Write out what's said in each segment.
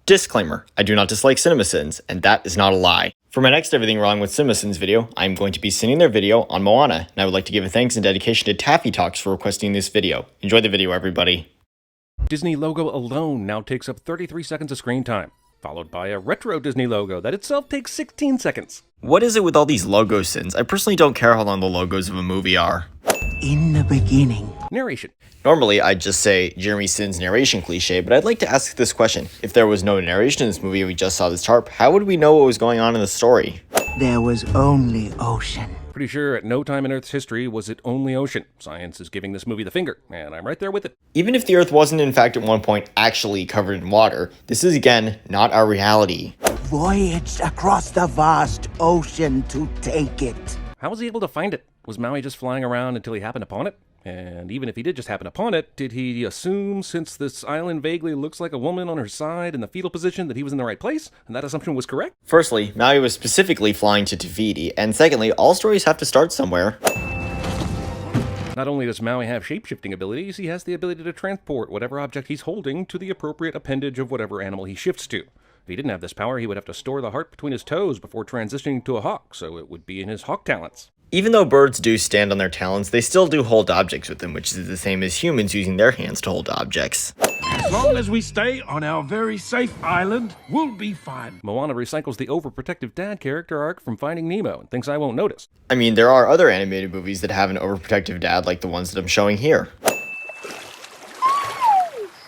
Disclaimer, I do not dislike CinemaSins, and that is not a lie. For my next Everything Wrong with CinemaSins video, I am going to be sending their video on Moana, and I would like to give a thanks and dedication to Taffy Talks for requesting this video. Enjoy the video, everybody. Disney logo alone now takes up 33 seconds of screen time, followed by a retro Disney logo that itself takes 16 seconds. What is it with all these logo sins? I personally don't care how long the logos of a movie are. In the beginning. Narration. Normally, I'd just say Jeremy Sin's narration cliche, but I'd like to ask this question. If there was no narration in this movie and we just saw this tarp, how would we know what was going on in the story? There was only ocean. Pretty sure at no time in Earth's history was it only ocean. Science is giving this movie the finger, and I'm right there with it. Even if the Earth wasn't in fact at one point actually covered in water, this is again not our reality. Voyaged across the vast ocean to take it. How was he able to find it? Was Maui just flying around until he happened upon it? And even if he did just happen upon it, did he assume, since this island vaguely looks like a woman on her side in the fetal position, that he was in the right place? And that assumption was correct? Firstly, Maui was specifically flying to Tahiti, and secondly, all stories have to start somewhere. Not only does Maui have shape-shifting abilities, he has the ability to transport whatever object he's holding to the appropriate appendage of whatever animal he shifts to. If he didn't have this power, he would have to store the heart between his toes before transitioning to a hawk, so it would be in his hawk talents. Even though birds do stand on their talons, they still do hold objects with them, which is the same as humans using their hands to hold objects. As long as we stay on our very safe island, we'll be fine. Moana recycles the overprotective dad character arc from Finding Nemo and thinks I won't notice. I mean, there are other animated movies that have an overprotective dad like the ones that I'm showing here.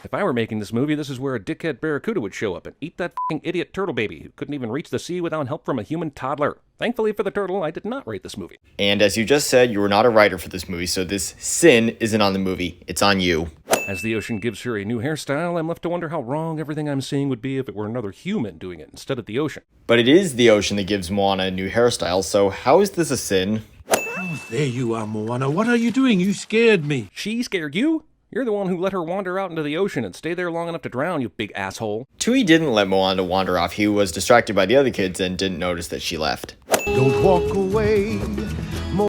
If I were making this movie, this is where a dickhead barracuda would show up and eat that f***ing idiot turtle baby who couldn't even reach the sea without help from a human toddler. Thankfully for the turtle, I did not rate this movie. And as you just said, you were not a writer for this movie, so this sin isn't on the movie, it's on you. As the ocean gives her a new hairstyle, I'm left to wonder how wrong everything I'm seeing would be if it were another human doing it instead of the ocean. But it is the ocean that gives Moana a new hairstyle, so how is this a sin? Oh, there you are, Moana. What are you doing? You scared me. She scared you? You're the one who let her wander out into the ocean and stay there long enough to drown, you big asshole. Tui didn't let Moana wander off. He was distracted by the other kids and didn't notice that she left. Don't walk away.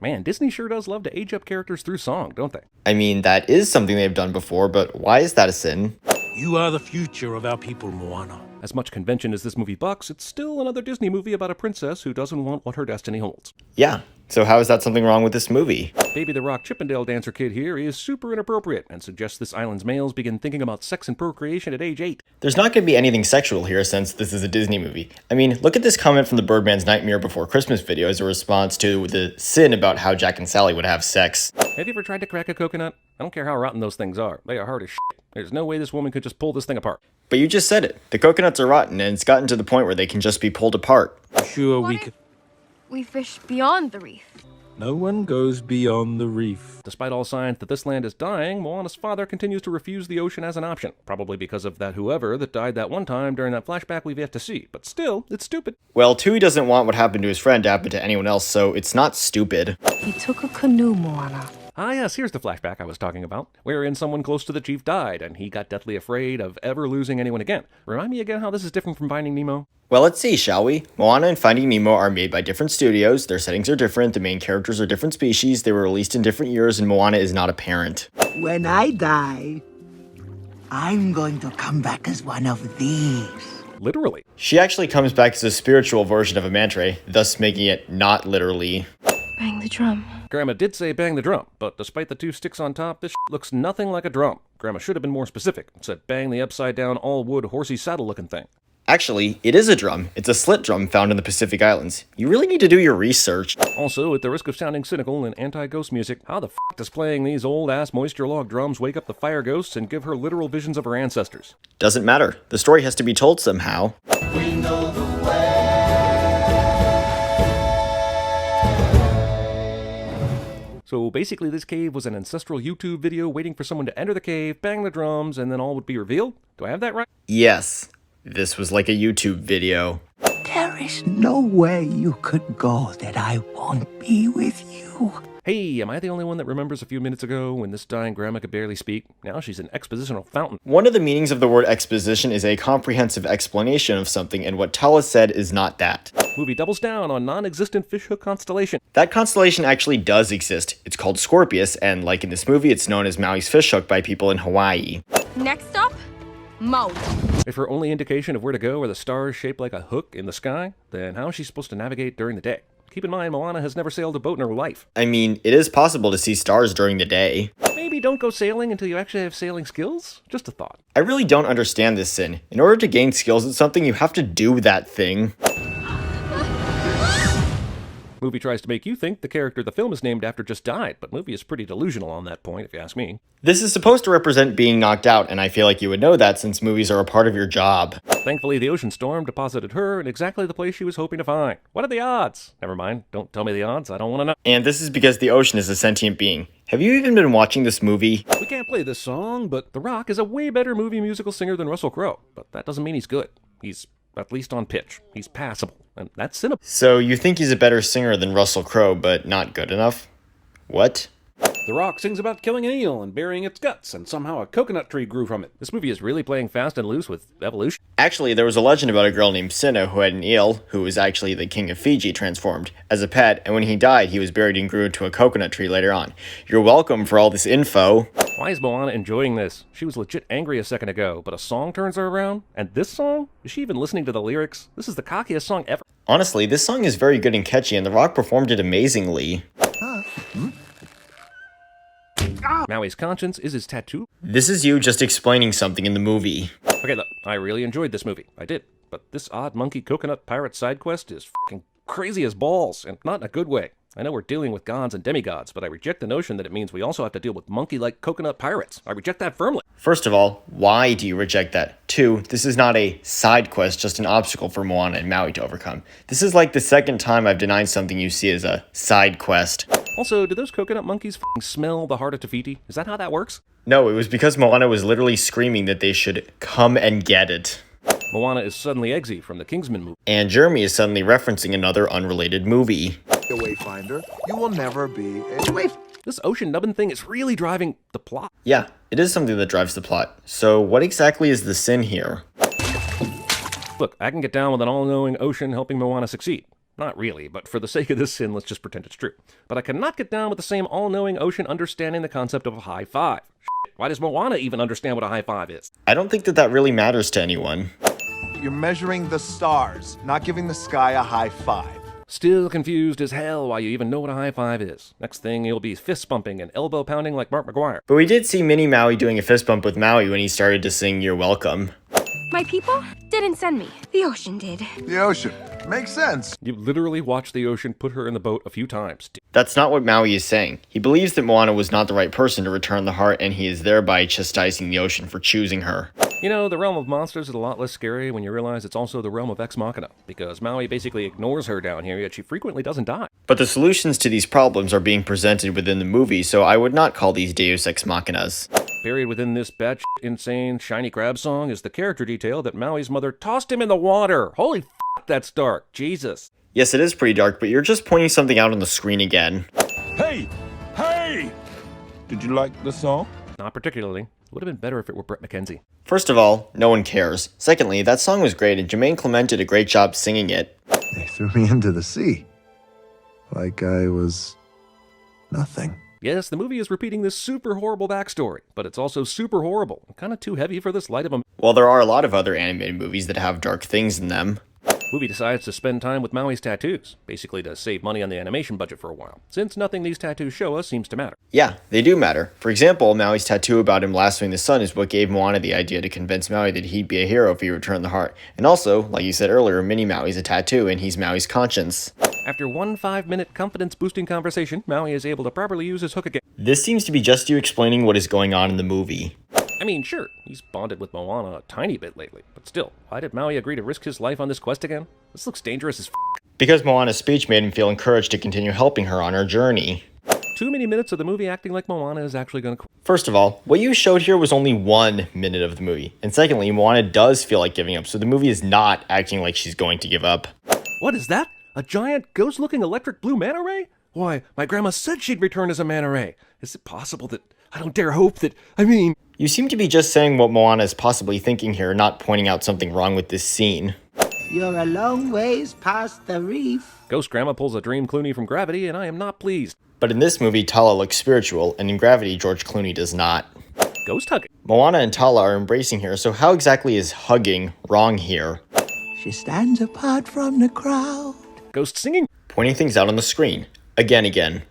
Man, Disney sure does love to age up characters through song, don't they? I mean, that is something they've done before, but why is that a sin? You are the future of our people, Moana. As much convention as this movie bucks, it's still another Disney movie about a princess who doesn't want what her destiny holds. Yeah, so how is that something wrong with this movie? Baby the Rock Chippendale dancer kid here is super inappropriate and suggests this island's males begin thinking about sex and procreation at age 8. There's not going to be anything sexual here since this is a Disney movie. I mean, look at this comment from the Birdman's Nightmare Before Christmas video as a response to the sin about how Jack and Sally would have sex. Have you ever tried to crack a coconut? I don't care how rotten those things are. They are hard as shit. There's no way this woman could just pull this thing apart. But you just said it. The coconuts are rotten, and it's gotten to the point where they can just be pulled apart. Sure, we could. We fish beyond the reef. No one goes beyond the reef. Despite all signs that this land is dying, Moana's father continues to refuse the ocean as an option. Probably because of that whoever that died that one time during that flashback we've yet to see. But still, it's stupid. Well, Tui doesn't want what happened to his friend to happen to anyone else, so it's not stupid. He took a canoe, Moana. Ah yes, here's the flashback I was talking about, wherein someone close to the chief died, and he got deathly afraid of ever losing anyone again. Remind me again how this is different from Finding Nemo? Well, let's see, shall we? Moana and Finding Nemo are made by different studios, their settings are different, the main characters are different species, they were released in different years, and Moana is not a parent. When I die, I'm going to come back as one of these. Literally. She actually comes back as a spiritual version of a manta, thus making it not literally. Bang the drum. Grandma did say bang the drum, but despite the two sticks on top, this looks nothing like a drum. Grandma should have been more specific and said bang the upside-down, all-wood, horsey saddle-looking thing. Actually, it is a drum. It's a slit drum found in the Pacific Islands. You really need to do your research. Also, at the risk of sounding cynical and anti-ghost music, how the f*** does playing these old-ass moisture-logged drums wake up the fire ghosts and give her literal visions of her ancestors? Doesn't matter. The story has to be told somehow. We know the So basically this cave was an ancestral YouTube video waiting for someone to enter the cave, bang the drums, and then all would be revealed? Do I have that right? Yes, this was like a YouTube video. There is nowhere you could go that I won't be with you. Hey, am I the only one that remembers a few minutes ago when this dying grandma could barely speak? Now she's an expositional fountain. One of the meanings of the word exposition is a comprehensive explanation of something, and what Tala said is not that. Movie doubles down on non-existent fishhook constellation. That constellation actually does exist. It's called Scorpius, and like in this movie, it's known as Maui's fishhook by people in Hawaii. Next stop, Maui. If her only indication of where to go are the stars shaped like a hook in the sky, then how is she supposed to navigate during the day? Keep in mind, Moana has never sailed a boat in her life. I mean, it is possible to see stars during the day. Maybe don't go sailing until you actually have sailing skills? Just a thought. I really don't understand this sin. In order to gain skills at something, you have to do that thing. Movie tries to make you think the character the film is named after just died, but movie is pretty delusional on that point, if you ask me. This is supposed to represent being knocked out, and I feel like you would know that since movies are a part of your job. Thankfully, the ocean storm deposited her in exactly the place she was hoping to find. What are the odds? Never mind, don't tell me the odds, I don't want to know. And this is because the ocean is a sentient being. Have you even been watching this movie? We can't play this song, but The Rock is a way better movie musical singer than Russell Crowe. But that doesn't mean he's good. He's at least on pitch. He's passable. And that's cinema. So you think he's a better singer than Russell Crowe, but not good enough? What? The Rock sings about killing an eel and burying its guts, and somehow a coconut tree grew from it. This movie is really playing fast and loose with evolution. Actually, there was a legend about a girl named Cinna who had an eel, who was actually the king of Fiji, transformed as a pet, and when he died, he was buried and grew into a coconut tree later on. You're welcome for all this info. Why is Moana enjoying this? She was legit angry a second ago, but a song turns her around? And this song? Is she even listening to the lyrics? This is the cockiest song ever. Honestly, this song is very good and catchy, and The Rock performed it amazingly. Maui's conscience is his tattoo. This is you just explaining something in the movie. Okay, look, I really enjoyed this movie. I did. But this odd monkey coconut pirate side quest is fucking crazy as balls, and not in a good way. I know we're dealing with gods and demigods, but I reject the notion that it means we also have to deal with monkey-like coconut pirates. I reject that firmly. First of all, why do you reject that? 2, this is not a side quest, just an obstacle for Moana and Maui to overcome. This is like the second time I've denied something you see as a side quest. Also, do those coconut monkeys fucking smell the heart of Tafiti? Is that how that works? No, it was because Moana was literally screaming that they should come and get it. Moana is suddenly Exci from the Kingsman movie. And Jeremy is suddenly referencing another unrelated movie. A wayfinder, you will never be a wayfinder. This ocean nubbin thing is really driving the plot. Yeah, it is something that drives the plot. So what exactly is the sin here? Look, I can get down with an all-knowing ocean helping Moana succeed. Not really, but for the sake of this sin, let's just pretend it's true. But I cannot get down with the same all-knowing ocean understanding the concept of a high five. Shit, why does Moana even understand what a high five is? I don't think that really matters to anyone. You're measuring the stars, not giving the sky a high five. Still confused as hell why you even know what a high five is. Next thing, you'll be fist bumping and elbow pounding like Mark McGuire. But we did see Mini Maui doing a fist bump with Maui when he started to sing You're Welcome. My people didn't send me. The ocean did. The ocean. Makes sense. You literally watched the ocean put her in the boat a few times. That's not what Maui is saying. He believes that Moana was not the right person to return the heart, and he is thereby chastising the ocean for choosing her. You know, the realm of monsters is a lot less scary when you realize it's also the realm of Ex Machina, because Maui basically ignores her down here, yet she frequently doesn't die. But the solutions to these problems are being presented within the movie, so I would not call these Deus Ex Machinas. Buried within this batshit insane shiny crab song is the character detail that Maui's mother tossed him in the water. Holy f***, that's dark. Jesus. Yes, it is pretty dark, but you're just pointing something out on the screen again. Hey! Hey! Did you like the song? Not particularly. It would have been better if it were Brett McKenzie. First of all, no one cares. Secondly, that song was great, and Jermaine Clement did a great job singing it. They threw me into the sea. Like I was nothing. Yes, the movie is repeating this super horrible backstory, but it's also super horrible. Kind of too heavy for this light of a... Well, there are a lot of other animated movies that have dark things in them. Movie decides to spend time with Maui's tattoos, basically to save money on the animation budget for a while, since nothing these tattoos show us seems to matter. Yeah, they do matter. For example, Maui's tattoo about him lassoing the sun is what gave Moana the idea to convince Maui that he'd be a hero if he returned the heart. And also, like you said earlier, Mini Maui's a tattoo, and he's Maui's conscience. After one 5-minute confidence-boosting conversation, Maui is able to properly use his hook again. This seems to be just you explaining what is going on in the movie. I mean, sure, he's bonded with Moana a tiny bit lately, but still, why did Maui agree to risk his life on this quest again? This looks dangerous as f***. Because Moana's speech made him feel encouraged to continue helping her on her journey. Too many minutes of the movie acting like Moana is actually gonna quit. First of all, what you showed here was only 1 minute of the movie. And secondly, Moana does feel like giving up, so the movie is not acting like she's going to give up. What is that? A giant, ghost-looking electric blue manta ray? Why, my grandma said she'd return as a manta ray. Is it possible that... I don't dare hope that... You seem to be just saying what Moana is possibly thinking here, not pointing out something wrong with this scene. You're a long ways past the reef. Ghost Grandma pulls a Dream Clooney from Gravity, and I am not pleased. But in this movie, Tala looks spiritual, and in Gravity, George Clooney does not. Ghost hugging. Moana and Tala are embracing here, so how exactly is hugging wrong here? She stands apart from the crowd. Ghost singing. Pointing things out on the screen. Again.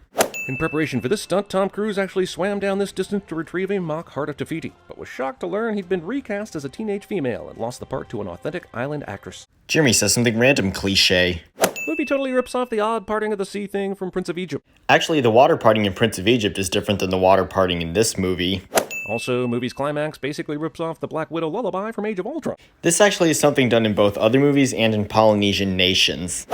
In preparation for this stunt, Tom Cruise actually swam down this distance to retrieve a mock heart of Te-Fiti, but was shocked to learn he'd been recast as a teenage female and lost the part to an authentic island actress. Jeremy says something random cliche. Movie totally rips off the odd parting of the sea thing from Prince of Egypt. Actually, the water parting in Prince of Egypt is different than the water parting in this movie. Also, movie's climax basically rips off the Black Widow lullaby from Age of Ultron. This actually is something done in both other movies and in Polynesian nations.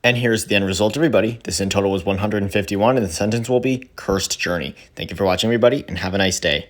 And here's the end result, everybody. This in total was 151, and the sentence will be Cursed Journey. Thank you for watching, everybody, and have a nice day.